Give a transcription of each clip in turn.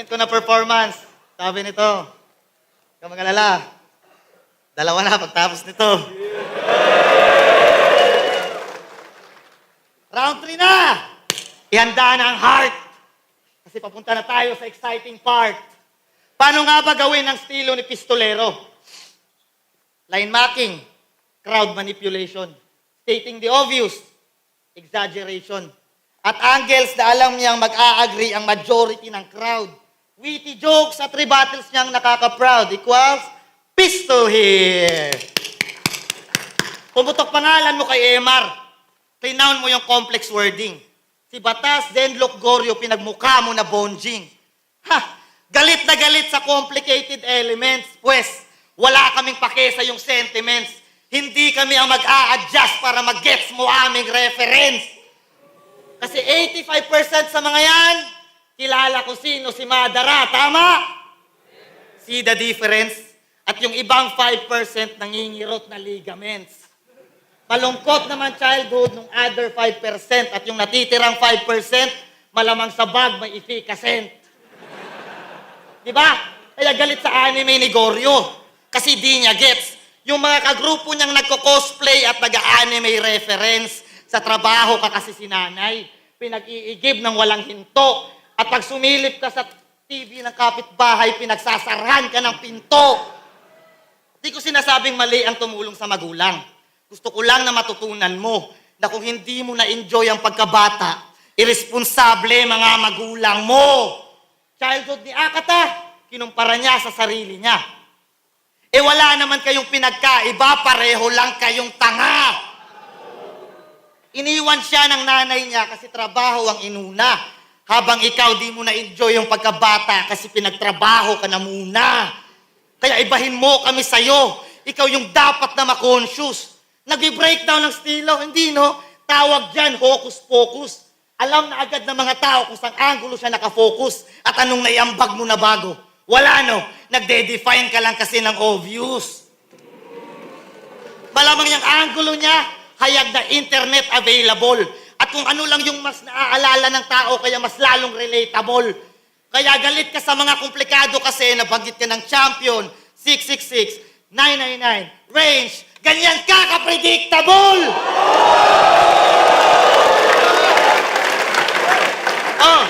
ko na performance. Sabi nito, huwag kang mag-alala. Dalawa na pagtapos nito. Round 3 na! Ihanda na ang heart. Kasi papunta na tayo sa exciting part. Paano nga ba gawin ang estilo ni Pistolero? Line marking, crowd manipulation, stating the obvious, exaggeration, at angles na alam niyang mag-a-agree ang majority ng crowd. Witty jokes at rebuttals niyang nakaka-proud equals pistol here. Pumutok pangalan mo kay MR. Renown mo yung complex wording. Si Batas, Zenlock Goryeo, pinagmukha mo na bonjing. Ha! Galit na galit sa complicated elements. Pwes, wala kaming pake sa yung sentiments. Hindi kami ang mag-a-adjust para mag-gets mo aming reference. Kasi 85% sa mga yan, kilala ko sino si Madara. Tama? See the difference? At yung ibang 5% nangingirot na ligaments. Malungkot naman childhood ng other 5% at yung natitirang 5%, malamang sa bag may efficacent. Diba? Kaya galit sa anime ni Goryeo. Kasi di niya gets. Yung mga kagrupo niyang nagko-cosplay at nag-anime reference, sa trabaho ka kasi si nanay, pinag-iigib ng walang hinto. At pag sumilip ka sa TV ng kapitbahay, pinagsasarhan ka ng pinto. Di ko sinasabing mali ang tumulong sa magulang. Gusto ko lang na matutunan mo na kung hindi mo na-enjoy ang pagkabata, irresponsable mga magulang mo. Childhood ni Akata, kinumpara niya sa sarili niya. Eh wala naman kayong pinagkaiba, pareho lang kayong tanga. Iniwan siya ng nanay niya kasi trabaho ang inuna. Habang ikaw di mo na-enjoy yung pagkabata kasi pinagtrabaho ka na muna. Kaya ibahin mo kami sa'yo. Ikaw yung dapat na ma-conscious. Nag-breakdown ng estilo, hindi no? Tawag dyan, hocus-pocus. Alam na agad ng mga tao kung saan angulo siya nakafocus at anong naiambag mo na bago. Wala no, nagde-define ka lang kasi ng obvious. Malamang yung angulo niya, hayag na internet available. At kung ano lang yung mas naaalala ng tao, kaya mas lalong relatable. Kaya galit ka sa mga komplikado kasi nabanggit ka ng champion, 666, 999, range, ganyan ka ka-predictable! Oh,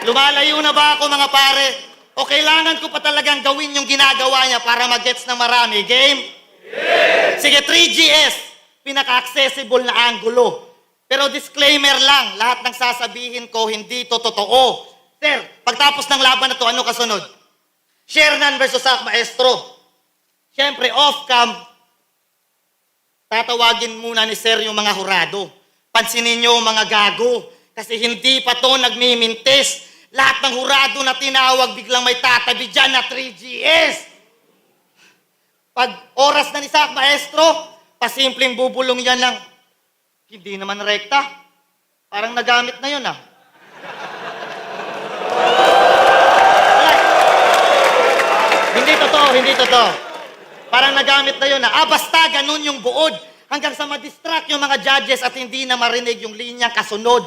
lumalayo na ba ako mga pare? O kailangan ko pa talagang gawin yung ginagawa niya para mag-gets ng marami? Game? Yes! Sige, 3GS, pinaka-accessible na angulo. Pero disclaimer lang, lahat ng sasabihin ko hindi to totoo. Sir, pagtapos ng laban na to, ano kasunod? Shernan versus Sak Maestro. Siyempre, off-cam, tatawagin muna ni Sir yung mga hurado. Pansinin nyo mga gago. Kasi hindi pa to nagmimintis. Lahat ng hurado na tinawag, biglang may tatabi dyan na 3GS. Pag oras na ni Sak Maestro, pasimpleng bubulong yan lang. Hindi naman rekta. Parang nagamit na yun ah. Hindi totoo, hindi totoo. Parang nagamit na yun ah. Basta ganun yung buod. Hanggang sa ma-distract yung mga judges at hindi na marinig yung linyang kasunod.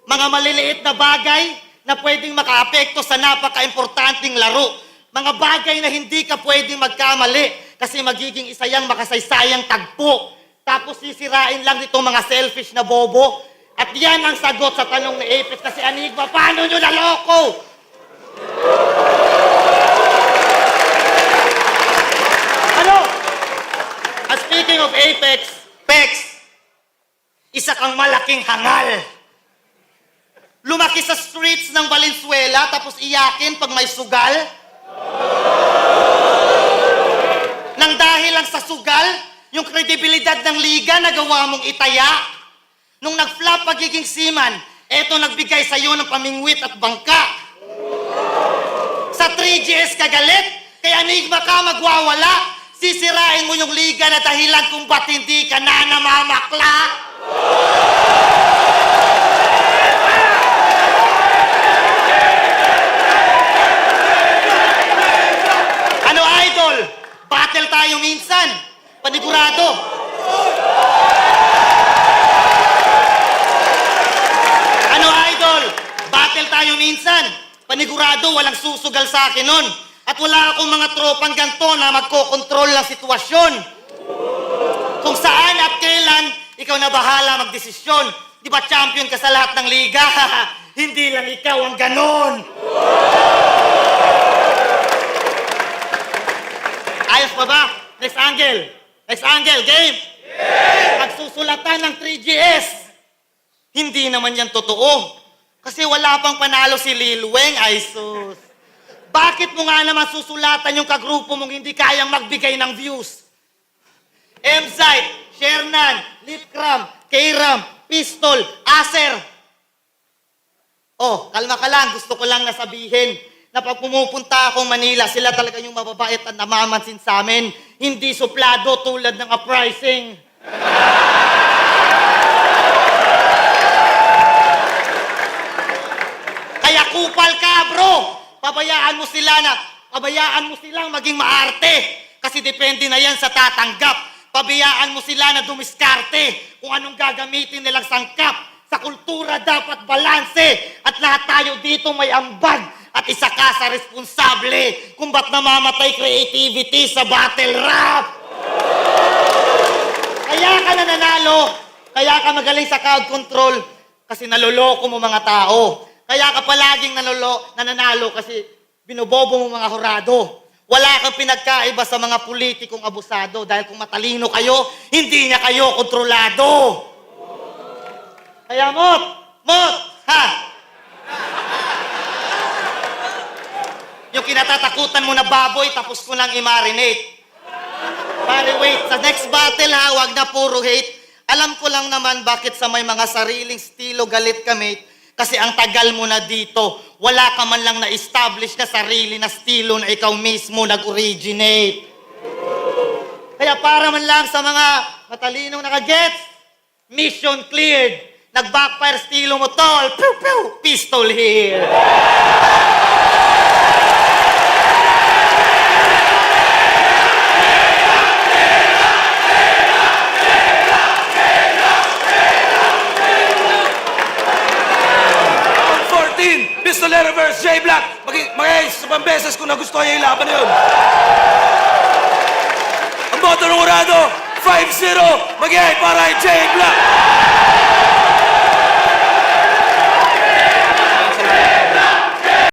Mga maliliit na bagay na pwedeng makaapekto sa napaka-importanting laro. Mga bagay na hindi ka pwedeng magkamali kasi magiging isa yang makasaysayang tagpo. Tapos sisirain lang itong mga selfish na bobo. At yan ang sagot sa tanong ni Apex kasi Enigma, paano nyo naloko? Ano? Speaking of Apex, Pex, isa kang malaking hangal. Lumaki sa streets ng Valenzuela tapos iyakin pag may sugal? Nang dahil lang sa sugal, yung kredibilidad ng liga nagawa mong itaya. Nung nag-flop pagiging seaman, eto nagbigay sa'yo ng pamingwit at bangka. Sa 3GS ka galit, kaya Enigma ka magwawala. Sisirain mo yung liga na dahilan kung ba't hindi ka na namamakla. Ano idol? Battle tayo minsan. Panigurado. Ano idol? Battle tayo minsan. Panigurado, walang susugal sa akin nun. At wala akong mga tropang ganto na magkokontrol ng sitwasyon. Kung saan at kailan, ikaw na bahala magdesisyon. Di ba champion ka sa lahat ng liga? Hindi lang ikaw ang ganon. Ayos pa ba? Next angle. Next angle, game. Pagsusulatan ng 3GS. Hindi naman yan totoo. Kasi wala pang panalo si Lil Weng, ay sus. Bakit mo nga naman susulatan yung kagrupo mong hindi kayang magbigay ng views? M-Site, Shernan, Lipcram, Kram, Pistol, Acer. Oh, kalma ka lang. Gusto ko lang nasabihin na pag pumupunta akong Manila, sila talaga yung mababait at namamansin sa amin. Hindi suplado tulad ng uprising. Kaya kupal ka, bro. Pabayaan mo silang maging maarte. Kasi depende na yan sa tatanggap. Pabayaan mo sila na dumiskarte kung anong gagamitin nilang sangkap. Sa kultura dapat balanse. At lahat tayo dito may ambag. At isa ka sa responsable kung ba't namamatay creativity sa battle rap. Kaya ka nananalo. Kaya ka magaling sa crowd control. Kasi naloloko mo mga tao. Kaya ka palaging nananalo kasi binobobo mo mga hurado. Wala kang pinagkaiba sa mga politikong abusado dahil kung matalino kayo, hindi niya kayo kontrolado. Kaya Mot, ha? Yung kinatatakutan mo na baboy, tapos ko nang i-marinate. Pare, wait, sa next battle ha, wag na puro hate. Alam ko lang naman bakit sa may mga sariling estilo galit ka, mate. Kasi ang tagal mo na dito, wala ka man lang na-establish na sarili na estilo na ikaw mismo nag-originate. Kaya para man lang sa mga matalinong nakagets, mission cleared. Nag-backfire estilo mo, tol. Pew, pew, pistol here. Pistolero vs. J Black. Sa pambeses kung nagustuhan niya yung laban na yun. Ang boto ng Urado, 5-0. Mag-i para kay J Black.